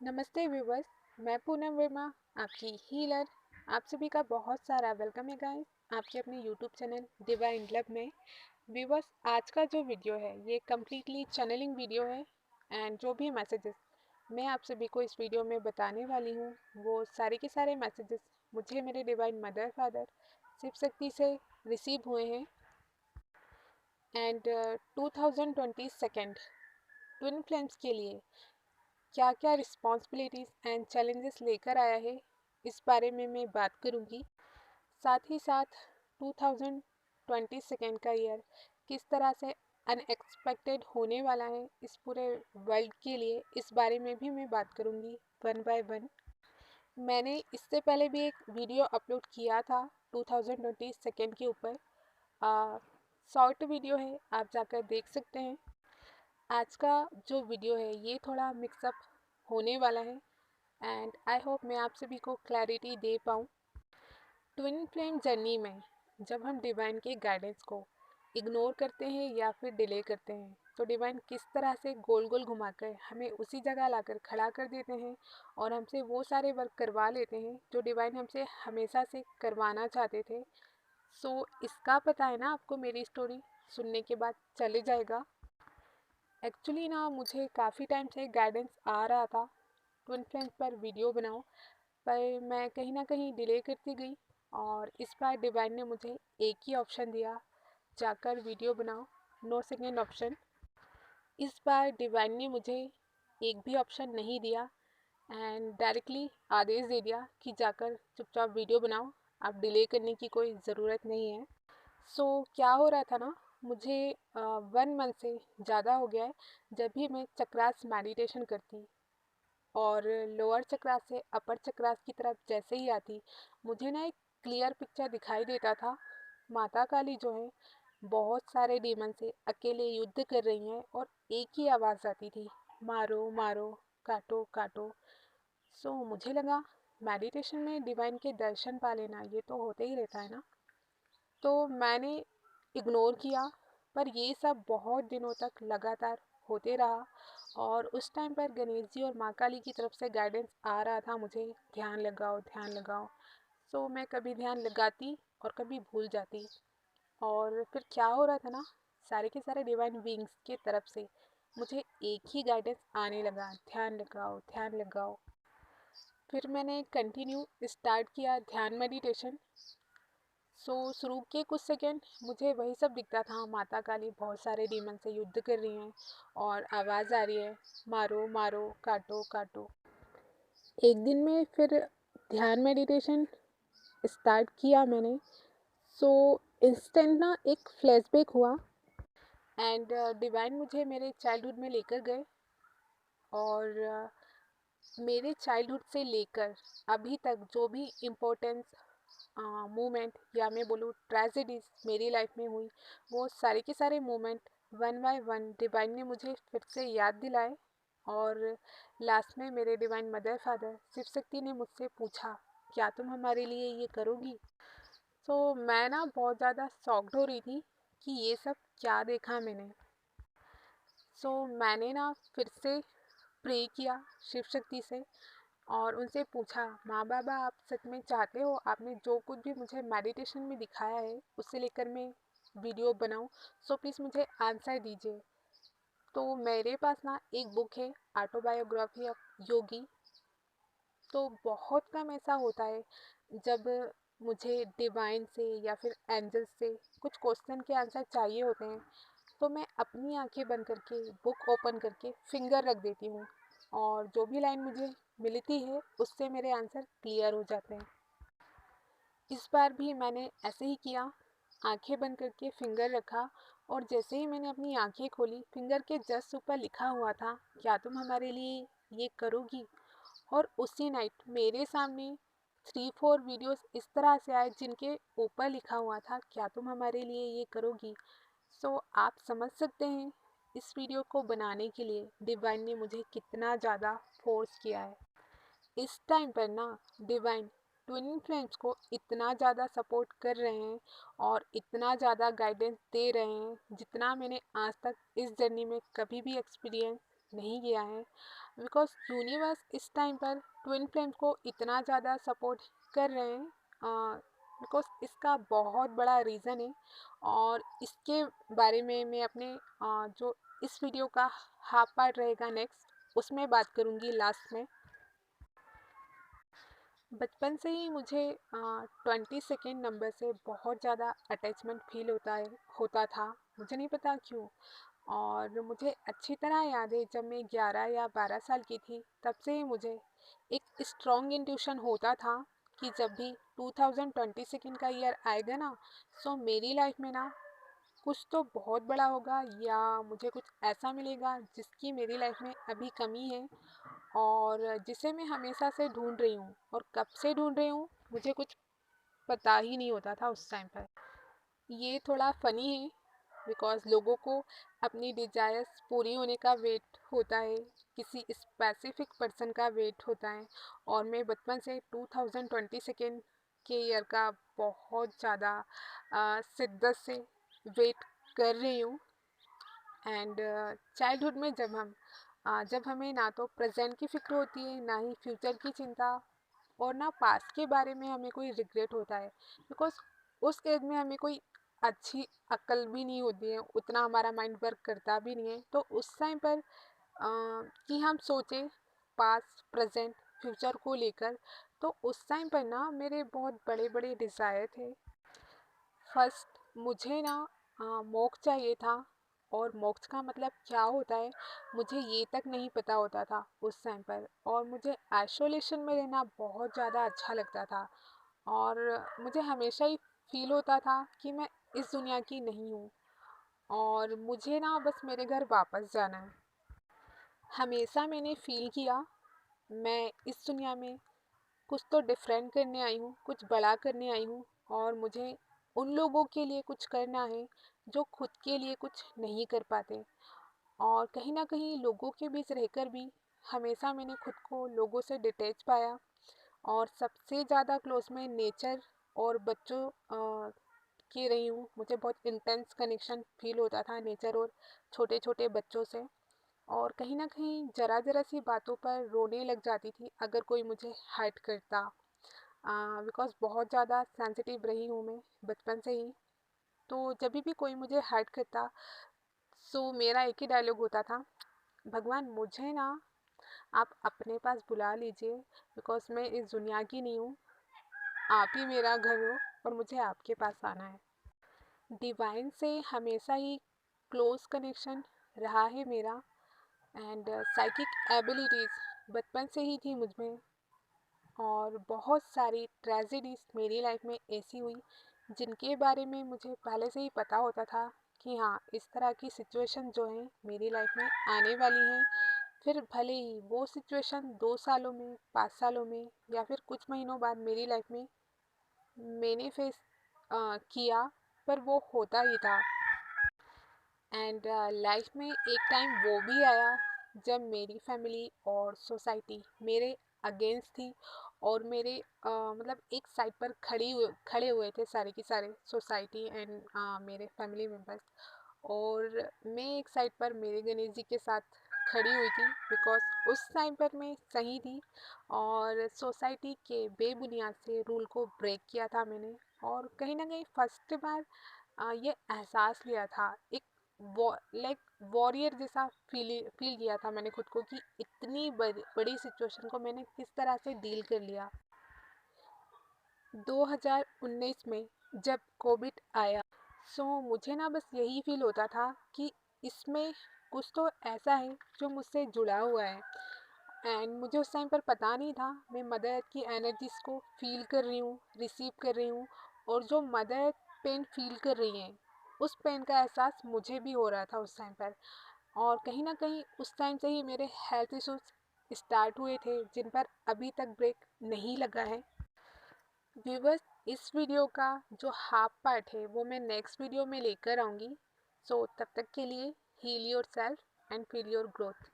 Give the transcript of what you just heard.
नमस्ते व्यूवर्स। मैं पूनम वर्मा, आपकी हीलर। आप सभी का बहुत सारा वेलकम है गाइस आपके अपने यूट्यूब चैनल डिवाइन लव में। व्यूवर्स, आज का जो वीडियो है ये कम्प्लीटली चैनलिंग वीडियो है। एंड जो भी मैसेजेस मैं आप सभी को इस वीडियो में बताने वाली हूँ वो सारे के सारे मैसेजेस मुझे मेरे divine mother father Shiv Shakti से रिसीव हुए हैं। एंड 2022 ट्विन फ्लेम्स के लिए क्या क्या रिस्पॉन्सिबिलिटीज़ एंड चैलेंजेस लेकर आया है, इस बारे में मैं बात करूंगी। साथ ही साथ 2022 का ईयर किस तरह से अनएक्सपेक्टेड होने वाला है इस पूरे वर्ल्ड के लिए, इस बारे में भी मैं बात करूंगी वन बाय वन। मैंने इससे पहले भी एक वीडियो अपलोड किया था 2022 के ऊपर। शॉर्ट वीडियो है, आप जाकर देख सकते हैं। आज का जो वीडियो है ये थोड़ा मिक्सअप होने वाला है एंड आई होप मैं आप सभी को क्लैरिटी दे पाऊँ। ट्विन फ्लेम जर्नी में जब हम डिवाइन के गाइडेंस को इग्नोर करते हैं या फिर डिले करते हैं तो डिवाइन किस तरह से गोल गोल घुमाकर हमें उसी जगह लाकर खड़ा कर देते हैं और हमसे वो सारे वर्क करवा लेते हैं जो डिवाइन हमसे हमेशा से करवाना चाहते थे। सो इसका पता है ना आपको, मेरी स्टोरी सुनने के बाद चले जाएगा। एक्चुअली ना मुझे काफ़ी टाइम से गाइडेंस आ रहा था ट्विन फ्लेम्स पर वीडियो बनाओ, पर मैं कहीं ना कहीं डिले करती गई। और इस बार डिवाइन ने मुझे एक ही ऑप्शन दिया, जाकर वीडियो बनाओ, नो सेकेंड ऑप्शन। इस बार डिवाइन ने मुझे एक भी ऑप्शन नहीं दिया एंड डायरेक्टली आदेश दे दिया कि जाकर चुपचाप वीडियो बनाओ, आप डिले करने की कोई ज़रूरत नहीं है। सो क्या हो रहा था ना, मुझे 1 मंथ से ज़्यादा हो गया है जब भी मैं चक्रास मेडिटेशन करती और लोअर चक्रास से अपर चक्रास की तरफ जैसे ही आती, मुझे ना एक क्लियर पिक्चर दिखाई देता था। माता काली जो है बहुत सारे डीमन से अकेले युद्ध कर रही हैं और एक ही आवाज़ आती थी, मारो मारो, काटो काटो। सो मुझे लगा मेडिटेशन में डिवाइन के दर्शन पा लेना ये तो होते ही रहता है ना। तो मैंने इग्नोर किया, पर ये सब बहुत दिनों तक लगातार होते रहा। और उस टाइम पर गणेश जी और माँ काली की तरफ से गाइडेंस आ रहा था मुझे, ध्यान लगाओ ध्यान लगाओ। सो मैं कभी ध्यान लगाती और कभी भूल जाती। और फिर क्या हो रहा था ना, सारे के सारे डिवाइन बींग्स के तरफ से मुझे एक ही गाइडेंस आने लगा, ध्यान लगाओ ध्यान लगाओ। फिर मैंने कंटिन्यू स्टार्ट किया ध्यान मेडिटेशन। शुरू के कुछ सेकंड मुझे वही सब दिखता था, माता काली बहुत सारे डीमन से युद्ध कर रही हैं और आवाज़ आ रही है, मारो मारो, काटो काटो। एक दिन में फिर ध्यान मेडिटेशन स्टार्ट किया मैंने। सो इंस्टेंट ना एक फ्लैशबैक हुआ एंड डिवाइन मुझे मेरे चाइल्डहुड में लेकर गए। और मेरे चाइल्डहुड से लेकर अभी तक जो भी इम्पोर्टेंस मोमेंट या मैं बोलूँ ट्रेजेडीज मेरी लाइफ में हुई, वो सारे के सारे moment one by one divine ने मुझे फिर से याद दिलाए। और लास्ट में मेरे divine mother father Shiv Shakti ने मुझसे पूछा, क्या तुम हमारे लिए ये करोगी? तो मैं ना बहुत ज़्यादा शॉक्ड हो रही थी कि ये सब क्या देखा मैंने। मैंने ना फिर से प्रे किया शिव शक्ति से और उनसे पूछा, माँ बाबा आप सच में चाहते हो आपने जो कुछ भी मुझे मेडिटेशन में दिखाया है उससे लेकर मैं वीडियो बनाऊँ, सो प्लीज़ मुझे आंसर दीजिए। तो मेरे पास ना एक बुक है, ऑटोबायोग्राफी ऑफ योगी। तो बहुत कम ऐसा होता है जब मुझे डिवाइन से या फिर एंजल से कुछ क्वेश्चन के आंसर चाहिए होते हैं, तो मैं अपनी आंखें बंद करके बुक ओपन करके फिंगर रख देती हूँ और जो भी लाइन मुझे मिलती है उससे मेरे आंसर क्लियर हो जाते हैं। इस बार भी मैंने ऐसे ही किया, आंखें बंद करके फिंगर रखा और जैसे ही मैंने अपनी आंखें खोली, फिंगर के जस्ट ऊपर लिखा हुआ था, क्या तुम हमारे लिए ये करोगी? और उसी नाइट मेरे सामने 3-4 वीडियोस इस तरह से आए जिनके ऊपर लिखा हुआ था, क्या तुम हमारे लिए ये करोगी? आप समझ सकते हैं इस वीडियो को बनाने के लिए डिवाइन ने मुझे कितना ज़्यादा फोर्स किया है। इस टाइम पर ना डिवाइन ट्विन फ्लेम्स को इतना ज़्यादा सपोर्ट कर रहे हैं और इतना ज़्यादा गाइडेंस दे रहे हैं जितना मैंने आज तक इस जर्नी में कभी भी एक्सपीरियंस नहीं किया है, बिकॉज यूनिवर्स इस टाइम पर ट्विन फ्लेम को इतना ज़्यादा सपोर्ट कर रहे हैं, बिकॉज इसका बहुत बड़ा रीज़न है। और इसके बारे में मैं अपने जो इस वीडियो का हाफ पार्ट रहेगा नेक्स्ट, उसमें बात करूँगी लास्ट में। बचपन से ही मुझे 22nd नंबर से बहुत ज़्यादा अटैचमेंट फील होता था, मुझे नहीं पता क्यों। और मुझे अच्छी तरह याद है, जब मैं 11 या 12 साल की थी तब से ही मुझे एक स्ट्रॉन्ग इंट्यूशन होता था कि जब भी 2022 का ईयर आएगा ना, सो मेरी लाइफ में ना कुछ तो बहुत बड़ा होगा, या मुझे कुछ ऐसा मिलेगा जिसकी मेरी लाइफ में अभी कमी है और जिसे मैं हमेशा से ढूंढ रही हूँ। और कब से ढूंढ रही हूँ मुझे कुछ पता ही नहीं होता था उस टाइम पर। ये थोड़ा फ़नी है, बिकॉज़ लोगों को अपनी डिज़ायर्स पूरी होने का वेट होता है, किसी स्पेसिफिक पर्सन का वेट होता है। और मैं बचपन से 2022 के ईयर का बहुत ज़्यादा शिद्दत से वेट कर रही हूँ। एंड चाइल्डहुड में जब हमें ना तो प्रेजेंट की फ़िक्र होती है, ना ही फ्यूचर की चिंता, और ना पास्ट के बारे में हमें कोई रिग्रेट होता है, बिकॉज उस एज में हमें कोई अच्छी अक्ल भी नहीं होती है, उतना हमारा माइंड वर्क करता भी नहीं है। तो उस टाइम पर कि हम सोचें पास्ट प्रेजेंट फ्यूचर को लेकर, तो उस टाइम पर ना मेरे बहुत बड़े बड़े डिज़ायर थे। फर्स्ट मुझे ना मोक्ष चाहिए था, और मोक्ष का मतलब क्या होता है मुझे ये तक नहीं पता होता था उस टाइम पर। और मुझे आइसोलेशन में रहना बहुत ज़्यादा अच्छा लगता था, और मुझे हमेशा ही फील होता था कि मैं इस दुनिया की नहीं हूँ, और मुझे ना बस मेरे घर वापस जाना है। हमेशा मैंने फील किया मैं इस दुनिया में कुछ तो डिफरेंट करने आई हूँ, कुछ बड़ा करने आई हूँ, और मुझे उन लोगों के लिए कुछ करना है जो खुद के लिए कुछ नहीं कर पाते। और कहीं ना कहीं लोगों के बीच रहकर भी हमेशा मैंने खुद को लोगों से डिटैच पाया, और सबसे ज़्यादा क्लोज में नेचर और बच्चों की रही हूँ। मुझे बहुत इंटेंस कनेक्शन फील होता था नेचर और छोटे छोटे बच्चों से। और कहीं ना कहीं ज़रा ज़रा सी बातों पर रोने लग जाती थी अगर कोई मुझे हर्ट करता, बिकॉज़ बहुत ज़्यादा सेंसिटिव रही हूँ मैं बचपन से ही। तो जब भी कोई मुझे हर्ट करता, सो मेरा एक ही डायलॉग होता था, भगवान मुझे ना आप अपने पास बुला लीजिए, बिकॉज़ मैं इस दुनिया की नहीं हूँ, आप ही मेरा घर हो और मुझे आपके पास आना है। डिवाइन से हमेशा ही क्लोज कनेक्शन रहा है मेरा। एंड साइकिक एबिलिटीज़ बचपन से ही थी मुझ में। और बहुत सारी ट्रेजेडीज मेरी लाइफ में ऐसी हुई जिनके बारे में मुझे पहले से ही पता होता था कि हाँ इस तरह की सिचुएशन जो है मेरी लाइफ में आने वाली हैं। फिर भले ही वो सिचुएशन 2 सालों में, 5 सालों में, या फिर कुछ महीनों बाद मेरी लाइफ में मैंने फेस किया, पर वो होता ही था। एंड लाइफ में एक टाइम वो भी आया जब मेरी फैमिली और सोसाइटी मेरे अगेंस्ट थी, और मेरे मतलब एक साइड पर खड़े हुए थे सारे के सारे सोसाइटी एंड मेरे फैमिली मेम्बर्स। और मैं एक साइड पर मेरे गणेश जी के साथ खड़ी हुई थी, बिकॉज उस टाइम पर मैं सही थी, और सोसाइटी के बेबुनियाद से रूल को ब्रेक किया था मैंने। और कहीं ना कहीं फर्स्ट बार ये एहसास लिया था, एक लाइक वॉरियर जैसा फील किया था मैंने खुद को, कि इतनी बड़ी सिचुएशन को मैंने किस तरह से डील कर लिया। 2019 में जब कोविड आया, सो मुझे ना बस यही फील होता था कि इसमें कुछ तो ऐसा है जो मुझसे जुड़ा हुआ है। एंड मुझे उस टाइम पर पता नहीं था मैं मदर अर्थ की एनर्जीज को फील कर रही हूँ, रिसीव कर रही हूँ, और जो मदर अर्थ पेन फील कर रही हैं उस पेन का एहसास मुझे भी हो रहा था उस टाइम पर। और कहीं ना कहीं उस टाइम से ही मेरे हेल्थ इश्यूज स्टार्ट हुए थे जिन पर अभी तक ब्रेक नहीं लगा है। व्यूवर्स, इस वीडियो का जो हाफ पार्ट है वो मैं नेक्स्ट वीडियो में लेकर आऊँगी। सो तब तक के लिए heal yourself and feel your growth.